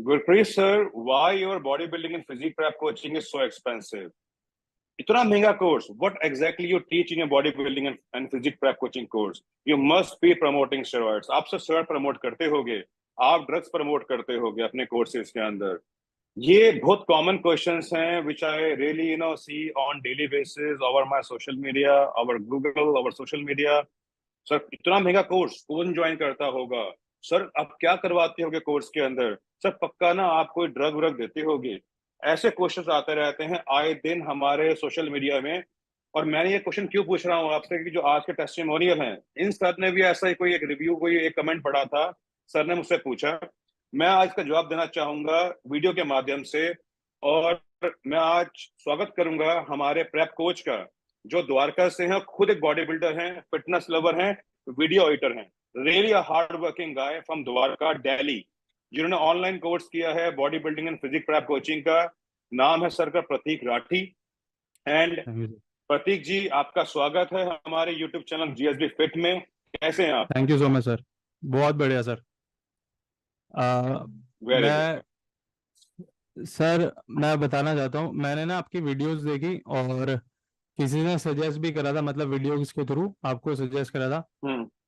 Gurpreet sir, why your bodybuilding and physique prep coaching is so expensive? इतना महंगा course, what exactly you teach in your bodybuilding and physique prep coaching course? You must be promoting steroids. आप सब steroid promote करते होगे, आप drugs promote करते होगे अपने कोर्सेज के अंदर। ये बहुत कॉमन क्वेश्चंस हैं which I really see on daily basis over my social media, our Google, our social media। Sir इतना महंगा कोर्स कौन ज्वाइन करता होगा? सर आप क्या करवाते होगे कोर्स के अंदर? सर पक्का ना आप कोई ड्रग व्रग देते होगे? ऐसे क्वेश्चंस आते रहते हैं आए दिन हमारे सोशल मीडिया में। और मैंने ये क्वेश्चन क्यों पूछ रहा हूँ आपसे कि जो आज के टेस्टिमोनियल हैं, इन सर ने भी ऐसा ही कोई एक रिव्यू, कोई एक कमेंट पढ़ा था, सर ने मुझसे पूछा। मैं आज का जवाब देना चाहूंगा वीडियो के माध्यम से। और मैं आज स्वागत करूंगा हमारे प्रेप कोच का, जो द्वारका से हैं, खुद एक बॉडी बिल्डर हैं, फिटनेस लवर हैं, वीडियो एडिटर हैं। Really a hard working guy from Dwarka, Delhi, जिन्होंने ऑनलाइन कोर्स किया है body building and physique prep coaching का। नाम है सर का प्रतीक राठी। एंड प्रतीक जी, आपका स्वागत है हमारे यूट्यूब चैनल जीएसबी फिट में। कैसे हैं आप? Thank you so much sir. बहुत बढ़िया सर। Very good. मैं बताना चाहता हूँ, मैंने ना आपकी वीडियोस देखी और किसी ने सजेस्ट भी करा था, मतलब वीडियोस के थ्रू आपको सजेस्ट करा था।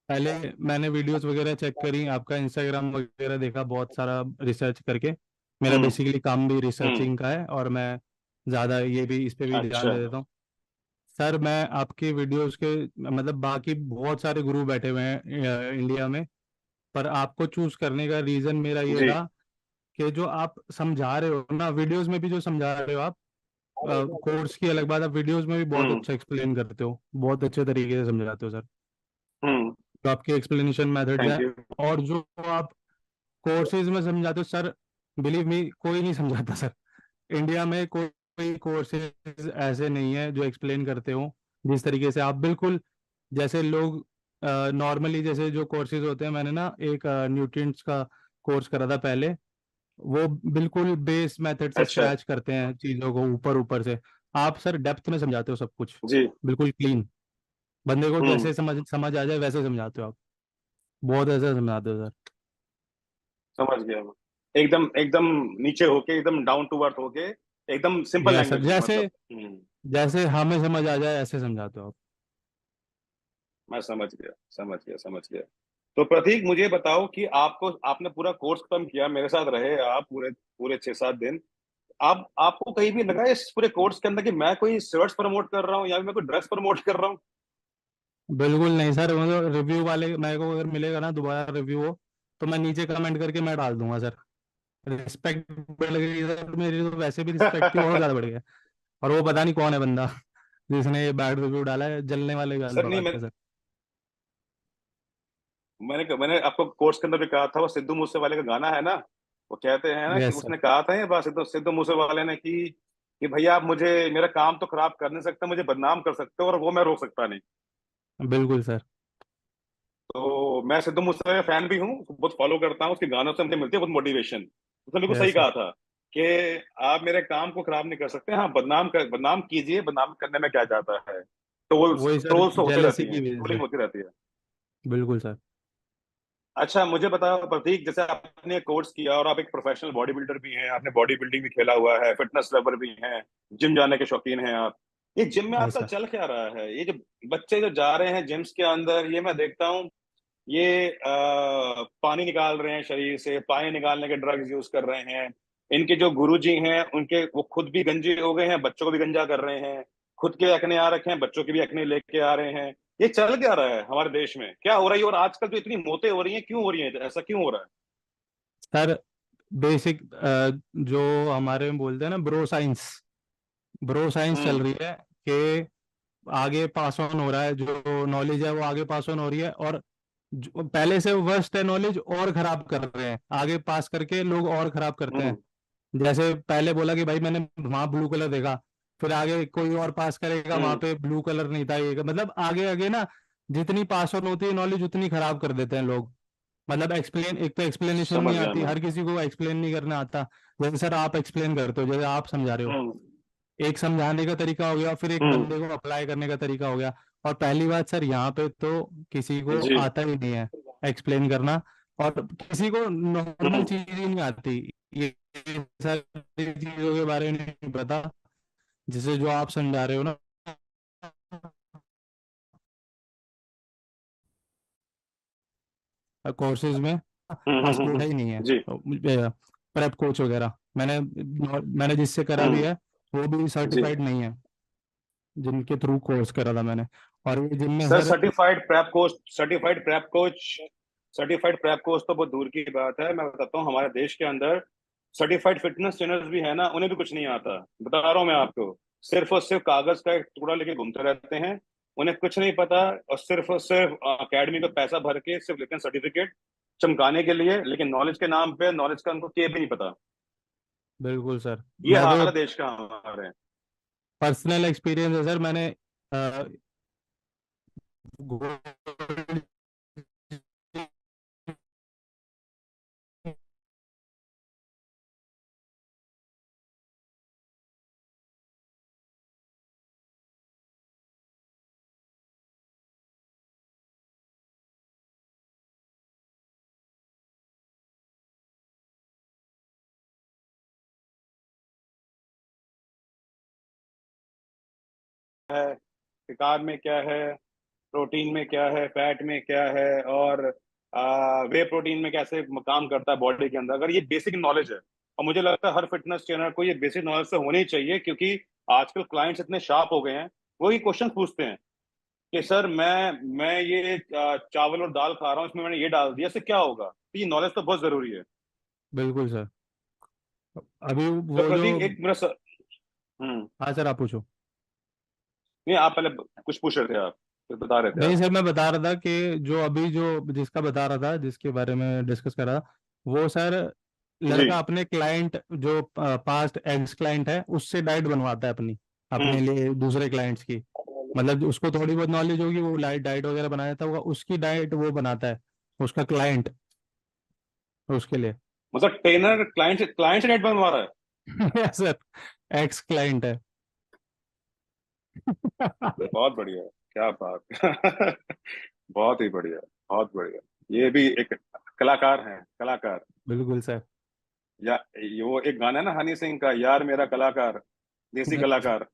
पहले मैंने वीडियोस वगैरह चेक करी, आपका इंस्टाग्राम वगैरह देखा, बहुत सारा रिसर्च करके। मेरा बेसिकली काम भी रिसर्चिंग का है और मैं ज़्यादा ये भी इस पे भी ध्यान अच्छा। दे देता हूँ। सर मैं आपकी वीडियोस के, मतलब बाकी बहुत सारे गुरु बैठे हुए हैं इंडिया में, पर आपको चूज करने का रीजन मेरा ये जी। था कि जो आप समझा रहे हो ना वीडियोस में भी, जो समझा रहे हो आप, कोर्स की अलग बात, आप वीडियोस में भी बहुत हम्म। अच्छा एक्सप्लेन करते हो, बहुत अच्छे तरीके से समझाते हो सर। हम्म। जो आपके एक्सप्लेनेशन मेथड्स थैंक हैं यू। और जो आप कोर्सेज में समझाते हो सर, बिलीव मी कोई नहीं समझाता सर। इंडिया में कोई कोर्सेज ऐसे नहीं है जो एक्सप्लेन करते हो जिस तरीके से आप, बिल्कुल जैसे लोग नॉर्मली जैसे जो कोर्सेज होते हैं। मैंने ना एक न्यूट्रिएंट्स का कोर्स करा था पहले। वो बिल्कुल बेस मेथड से अच्छा। स्क्रैच करते हैं चीज़ों को ऊपर ऊपर से। आप सर डेप्थ में समझाते हो सब कुछ, जी। बिल्कुल क्लीन, बंदे को हम्म। जैसे समझ समझ आ जाए वैसे समझाते हो आप। बहुत ऐसे समझाते हो सर। समझ गया मैं। एकदम एकदम नीचे होके, एकदम डाउन टू अर्थ होके, एकदम सिंपल यस सर, लैंग्वेज में, जैसे मतलब। जैसे हमें समझ आ जाए ऐसे समझाते हो आप। मैं समझ गया, समझ गया, समझ गया। तो प्रतीक, मुझे बताओ कि आपको, आपने पूरा कोर्स खत्म किया, मेरे साथ रहे आप पूरे पूरे 6-7 दिन। आप आपको कहीं भी लगा इस पूरे कोर्स के अंदर कि मैं कोई शर्ट्स प्रमोट कर रहा हूँ या मैं कोई ड्रेस प्रमोट कर रहा हूँ? बिल्कुल नहीं सर, मतलब रिव्यू वाले मेरे को अगर मिलेगा ना दोबारा रिव्यू हो, तो मैं नीचे कमेंट करके मैं डाल दूंगा सर। रिस्पेक्ट बढ़ गई सर मेरी, तो वैसे भी रिस्पेक्ट थी, और ज्यादा बढ़ गया। और वो पता नहीं कौन है बंदा जिसने ये बैड रिव्यू डाला है, जलने वाले गाल सर नहीं, बात है सर। मैंने आपको कोर्स के अंदर भी कहा था, वो सिद्धू मूसे वाले का गाना है ना, वो कहते हैं ना कि यस सर। उसने कहा था ये बात, सिद्धू सिद्धू मूसे वाले ने, कि भैया आप मुझे, मेरा काम तो खराब कर नहीं सकते, मुझे बदनाम कर सकते हो, और वो मैं रोक सकता नहीं। बिल्कुल सर। तो मैं सिद्धू मूसे का फैन भी हूँ, बहुत फॉलो करता हूँ, उसके गानों से मुझे मिलती है बहुत मोटिवेशन। उसने बिल्कुल सही यस सर। कहा था कि आप मेरे काम को खराब नहीं कर सकते, हाँ बदनाम कीजिए, बदनाम करने में क्या जाता है। ट्रोल्स वही सर, ट्रोल्स तो होते जेलेसी रहती की हैं, वजह ट्रोलिंग से। होती रहती है। बिल्कुल सर। अच्छा, मुझे बताओ प्रतीक, जैसे आपने कोर्स किया और आप एक प्रोफेशनल बॉडी बिल्डर भी हैं, आपने बॉडी बिल्डिंग भी खेला हुआ है, फिटनेस लवर भी हैं, जिम जाने के शौकीन हैं आप, ये जिम में यस आपका सर। चल क्या रहा है? ये जो बच्चे जो जा रहे हैं जिम्स के अंदर, ये मैं देखता हूँ, ये पानी निकाल रहे हैं शरीर से, पानी निकालने के ड्रग्स यूज कर रहे हैं। इनके जो गुरुजी हैं, उनके वो खुद भी गंजे हो गए हैं, बच्चों को भी गंजा कर रहे हैं। खुद के एक्ने आ रखे हैं, बच्चों के भी एक्ने लेके आ रहे हैं। ये चल क्या रहा है हमारे देश में, क्या हो रही है? और आजकल जो इतनी मौतें हो रही हैं, क्यों हो रही हैं? ऐसा क्यों हो रहा है? सर बेसिक जो हमारे में बोलते हैं ना, ब्रो साइंस चल हम्म। रही है कि आगे पास ऑन हो रहा है, जो नॉलेज है वो आगे पास ऑन हो रही है, और जो पहले से वर्स्ट है नॉलेज और खराब कर रहे हैं, आगे पास करके लोग और खराब करते हैं। हम्म। जैसे पहले बोला कि भाई मैंने वहां ब्लू कलर देखा, फिर आगे कोई और पास करेगा, वहां हम्म। पे ब्लू कलर नहीं था, ये मतलब आगे आगे ना, जितनी पास ऑन होती है नॉलेज उतनी खराब कर देते हैं लोग। मतलब एक्सप्लेन, एक तो एक्सप्लेनेशन समझ नहीं गया आती, मैं। हर किसी को एक्सप्लेन नहीं करना आता। जैसे सर आप एक्सप्लेन करते हो, जैसे आप समझा रहे हो, हम्म। एक समझाने का तरीका हो गया, फिर एक हम्म। बंदे को अप्लाई करने का तरीका हो गया। और पहली बात सर, यहाँ पे तो किसी को जी। आता ही नहीं है एक्सप्लेन करना, और किसी को नॉर्मल हम्म। चीज ही नहीं आती। ये सारी चीजों के बारे में नहीं पता, जिसे जो आप समझा रहे हो ना कोर्सेज में, ऐसा कुछ है ही नहीं है। जी प्रेप कोच वगैरह मैंने जिससे करा भी हम्म है, वो भी जी सर्टिफाइड नहीं है, जिनके थ्रू कोर्स करा था मैंने। और ये जिम में sir, sir, certified prep coach तो बहुत दूर की बात है। मैं बताता हूँ, हमारे देश के अंदर सर्टिफाइड फिटनेस ट्रेनर्स भी है ना, उन्हें भी कुछ नहीं आता। बता रहा हूँ मैं आपको, सिर्फ और सिर्फ कागज का एक टुकड़ा लेके घूमते रहते हैं। उन्हें कुछ नहीं पता, और सिर्फ अकेडमी का पैसा भर के सिर्फ लेकिन सर्टिफिकेट चमकाने के लिए, लेकिन नॉलेज के नाम पे नॉलेज का उनको के भी नहीं पता। बिल्कुल सर, ये मैं हाल तो है देश का हमारे। पर्सनल एक्सपीरियंस है सर, मैंने अ, गोल्ड है कि कार्ब में क्या है, प्रोटीन में क्या है, फैट में क्या है, और वे प्रोटीन में कैसे काम करता है बॉडी के अंदर, अगर ये बेसिक नॉलेज है। और मुझे लगता है हर फिटनेस ट्रेनर को ये बेसिक नॉलेज तो होनी ही चाहिए, क्योंकि आजकल क्लाइंट्स इतने शार्प हो गए हैं, वो ही क्वेश्चन पूछते हैं कि सर मैं ये चावल और दाल खा रहा हूँ, इसमें मैंने ये डाल दिया, इससे क्या होगा। तो ये नॉलेज तो बहुत जरूरी है। बिल्कुल सर। अभी तो वो जो, प्रतीक, एक मेरा हम्म हाँ सर आप पूछो। नहीं, आप पहले कुछ पूछ रहे थे, आप कुछ बता रहे थे नहीं आप। सर, मैं बता रहा था कि जो अभी जो जिसका बता रहा था, जिसके बारे में डिस्कस कर रहा था, वो सर जी लड़का अपने क्लाइंट जो पास्ट एक्स क्लाइंट है उससे डाइट बनवाता है अपनी, हम्म अपने लिए दूसरे क्लाइंट्स की। मतलब उसको थोड़ी बहुत नॉलेज होगी, वो डाइट डाइट वगैरह बनाता होगा, उसकी डाइट वो बनाता है उसका क्लाइंट, उसके लिए। मतलब ट्रेनर क्लाइंट से नेट बनवा रहा है। सर एक्स क्लाइंट है। बहुत बढ़िया, क्या बात। बहुत ही बढ़िया, बहुत बढ़िया। ये भी एक कलाकार हैं, कलाकार। बिल्कुल सर। या ये वो एक गाना है ना हनी सिंह का, यार मेरा कलाकार, देसी कलाकार।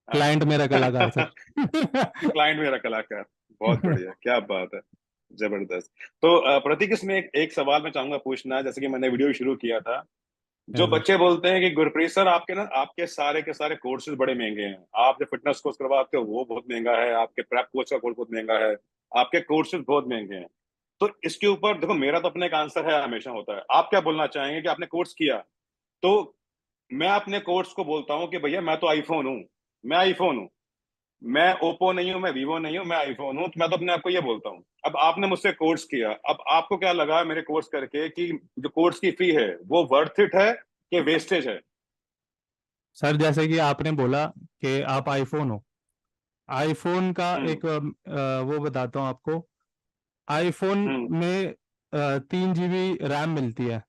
क्लाइंट मेरा कलाकार सर। क्लाइंट मेरा कलाकार। बहुत बढ़िया, क्या बात है, जबरदस्त। तो प्रतीक, इसमें एक सवाल मैं चाहूंगा पूछना, जैसे कि मैंने वीडियो शुरू किया था। जो यस सर। बच्चे बोलते हैं कि गुरप्रीत सर, आपके ना आपके सारे के सारे कोर्सेज बड़े महंगे हैं, आप जो फिटनेस कोर्स करवाते हो वो बहुत महंगा है, आपके प्रेप कोच का कोर्स बहुत महंगा है, आपके कोर्सेज बहुत महंगे हैं। तो इसके ऊपर देखो, मेरा तो अपना एक आंसर है, हमेशा होता है। आप क्या बोलना चाहेंगे कि आपने कोर्स किया, तो मैं अपने कोर्स को बोलता हूँ कि भैया मैं तो आईफोन हूँ, मैं आईफोन हूँ, मैं ओप्पो नहीं हूँ, मैं वीवो नहीं हूँ, मैं आईफोन हूँ। तो मैं तो अपने आप को ये बोलता हूँ। अब आपने मुझसे कोर्स किया, अब आपको क्या लगा मेरे कोर्स करके कि जो कोर्स की फी है वो वर्थ इट है कि वेस्टेज है। सर जैसे कि आपने बोला कि आप आईफोन हो, आईफोन का हम्म एक वो बताता हूँ आपको। आईफोन हम्म में 3 GB रैम मिलती है,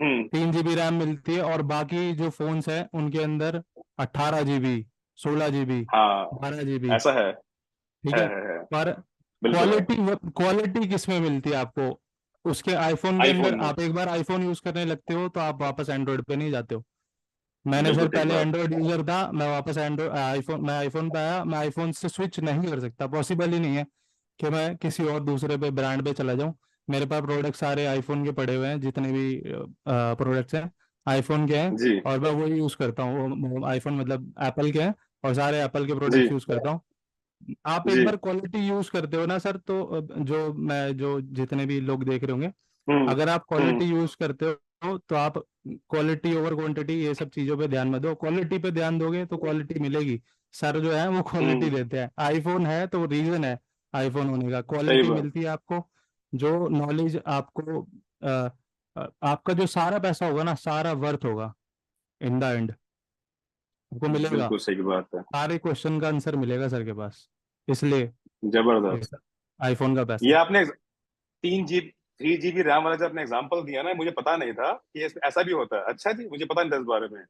हम्म 3 GB रैम मिलती है, और बाकी जो फोन्स हैं उनके अंदर 18 GB, 16 GB, हाँ, 12 GB। ऐसा है ठीक है। है। पर बिल्कुल है। क्वालिटी, क्वालिटी किस में मिलती है आपको? उसके आईफोन के अंदर आईफोन में, आप एक बार आईफोन यूज करने लगते हो तो आप वापस एंड्रॉइड पे नहीं जाते हो। मैंने बिल्कुल सर ठीक पहले बात। एंड्रॉइड यूजर था, मैं वापस एंड्रॉइड आईफोन, मैं आईफोन पे आया, मैं आईफोन से स्विच नहीं कर सकता, पॉसिबल ही नहीं है कि मैं किसी और दूसरे पे ब्रांड पे चला जाऊं। मेरे पास प्रोडक्ट सारे आईफोन के पड़े हुए हैं, जितने भी प्रोडक्ट्स हैं आईफोन के हैं, जी और मैं वही यूज करता हूँ। आईफोन मतलब एप्पल के हैं, और सारे एप्पल के जी प्रोडक्ट्स यूज करता हूँ। आप एक जी बार क्वालिटी यूज करते हो ना सर, तो जो जितने भी लोग देख रहे होंगे, हम्म अगर आप हम्म क्वालिटी यूज करते हो तो आप क्वालिटी ओवर क्वांटिटी ये सब चीजों पे ध्यान मत दो, क्वालिटी पे ध्यान दोगे तो क्वालिटी मिलेगी। सर जो है वो क्वालिटी हम्म देते हैं, आईफोन है तो रीजन है आईफोन होने का, सही क्वालिटी बात। मिलती है आपको। जो नॉलेज आपको आपका जो सारा पैसा होगा ना, सारा वर्थ होगा इन द एंड, आपको मिलेगा। बिल्कुल सही बात है। सारे क्वेश्चन का आंसर मिलेगा सर के पास, इसलिए जबरदस्त। आईफोन का ये पैसा। आपने 3 GB 3 GB रैम वाला जो आपने एग्जांपल दिया ना, मुझे पता नहीं था कि ऐसा भी होता है। अच्छा जी, मुझे पता नहीं था इस बारे में।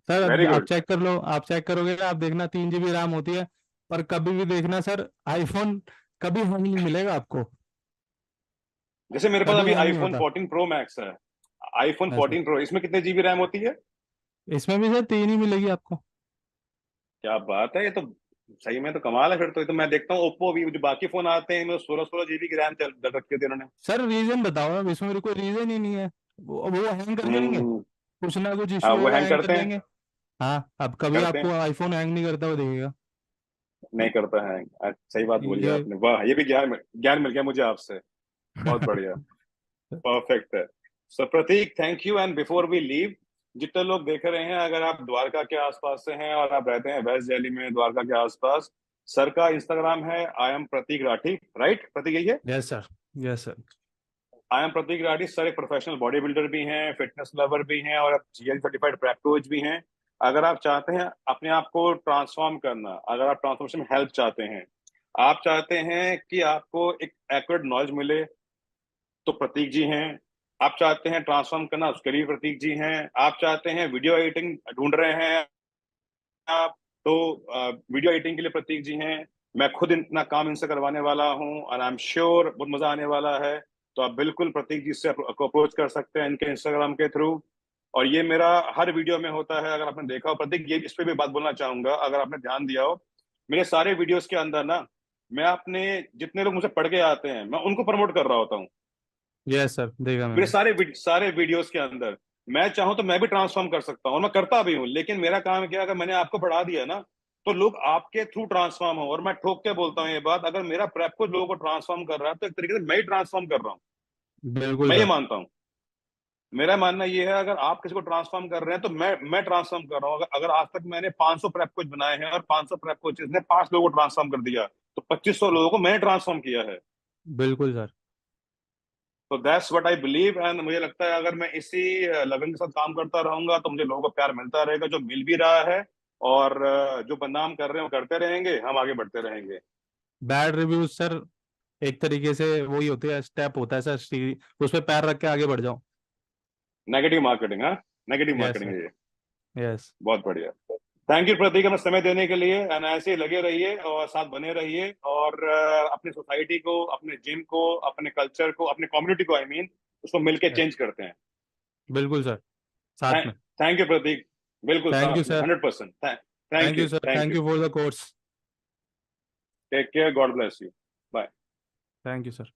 सर वेरी आप गुड। चेक कर लो, आप चेक करोगे ना, आप देखना 3 GB रैम होती है, पर कभी भी देखना सर, आईफोन कभी हैंग नहीं मिलेगा आपको, जैसे मेरे पास कभी अभी हैंग नहीं आईफोन होता। 14 प्रो मैक्स है। iPhone हाँ सर, 14 Pro, इसमें कितने जीबी रैम होती है? इसमें भी सर 3 ही मिलेगी आपको। क्या बात है, ये तो सही में तो कमाल है फिर तो। ये तो मैं देखता हूँ ओप्पो भी जो बाकी फोन आते हैं इनमें 16 जीबी की रैम चल डल रखी होती है इन्होंने। सर रीजन बताओ, अब इसमें मेरे कोई रीजन ही नहीं है। वो हैंग कर देंगे, हम्म। कुछ ना कुछ हाँ, इश्यू वो होगा, हैंग हैंग कर करते हैं। देंगे। हाँ, अब कभी करते आपको हैं। आईफोन हैंग नहीं करता हुआ दिखेगा। नहीं करता है। सही बात बोली ये आपने, वाह, ये भी ज्ञान मिल गया मुझे आपसे। बहुत बढ़िया। परफेक्ट है। So Pratik, thank you. And before we leave, जितने लोग देख रहे हैं, अगर आप द्वारका के आसपास से हैं और आप रहते हैं वेस्ट दिल्ली में द्वारका के आसपास, सर का इंस्टाग्राम है I am Pratik Rathi, right Pratik, यही है? Yes sir, yes sir. I am Pratik Rathi. Sir एक प्रोफेशनल बॉडी बिल्डर भी हैं, फिटनेस लवर भी हैं, और जीएल सर्टिफाइड प्रैप कोच भी हैं। अगर आप चाहते हैं अपने आप को ट्रांसफॉर्म करना, अगर आप ट्रांसफॉर्मेशन में हेल्प चाहते हैं, आप चाहते हैं कि आपको एक एक्यूरेट नॉलेज मिले, तो प्रतीक जी हैं। आप चाहते हैं ट्रांसफॉर्म करना, उसके लिए प्रतीक जी हैं। आप चाहते हैं वीडियो एडिटिंग ढूंढ रहे हैं आप, तो वीडियो एडिटिंग के लिए प्रतीक जी हैं। मैं खुद इतना काम इनसे करवाने वाला हूं और आई एम श्योर बहुत मजा आने वाला है। तो आप बिल्कुल प्रतीक जी से अप्रोच कर सकते हैं इनके इंस्टाग्राम के थ्रू। और ये मेरा हर वीडियो में होता है, अगर आपने देखा हो प्रतीक, ये इस पे भी बात बोलना चाहूंगा, अगर आपने ध्यान दिया हो मेरे सारे वीडियोस के अंदर ना, मैं अपने जितने लोग मुझे पढ़ के आते हैं मैं उनको प्रमोट कर रहा होता हूँ। यस सर, देखा मेरे मैंने। सारे वीडियोस के अंदर मैं चाहूं तो मैं भी ट्रांसफॉर्म कर सकता हूं और मैं करता भी हूं, लेकिन मेरा काम क्या है, अगर मैंने आपको बढ़ा दिया ना, तो लोग आपके थ्रू ट्रांसफॉर्म हो। और मैं ठोक के बोलता हूं ये बात, अगर मेरा प्रेप कुछ लोगों को ट्रांसफॉर्म कर रहा है तो एक तरीके से मैं ही ट्रांसफॉर्म कर रहा हूं। बिल्कुल मैं ये सर। मानता हूं। मेरा मानना ये है, अगर आप किसी को ट्रांसफॉर्म कर रहे हैं तो मैं ट्रांसफॉर्म कर रहा हूँ। अगर आज तक मैंने 500 प्रेप कोच बनाए हैं और 500 प्रेप कोचेस ने 5 लोगों को ट्रांसफॉर्म कर दिया, तो 2500 लोगों को मैंने ट्रांसफॉर्म किया है। बिल्कुल सर। तो that's what I believe. And मुझे लगता है अगर मैं इसी लगन के साथ काम करता रहूंगा तो मुझे लोगों का प्यार मिलता रहेगा, जो मिल भी रहा है। और जो बदनाम कर रहे हैं वो करते रहेंगे, हम आगे बढ़ते रहेंगे। बैड रिव्यूज सर एक तरीके से वही होते हैं, स्टेप होता है सर, उस पे पैर रख के आगे बढ़ जाओ। नेगेटिव मार्केटिंग, हाँ, नेगेटिव यस मार्केटिंग सर। है ये। यस। बहुत बढ़िया। थैंक यू प्रतीक, हमें समय देने के लिए। एंड ऐसे ही लगे रहिए और साथ बने रहिए, और अपनी सोसाइटी को, अपने जिम को, अपने कल्चर को, अपने कम्युनिटी को, आई मीन, उसको मिलके यस, चेंज करते हैं। बिल्कुल सर, साथ में। Thank you Prateek. बिल्कुल थैंक यू साथ में, sir. 100%। Thank thank you, you sir, thank thank you. You for the course. Take care, God bless you. Bye. Thank you sir.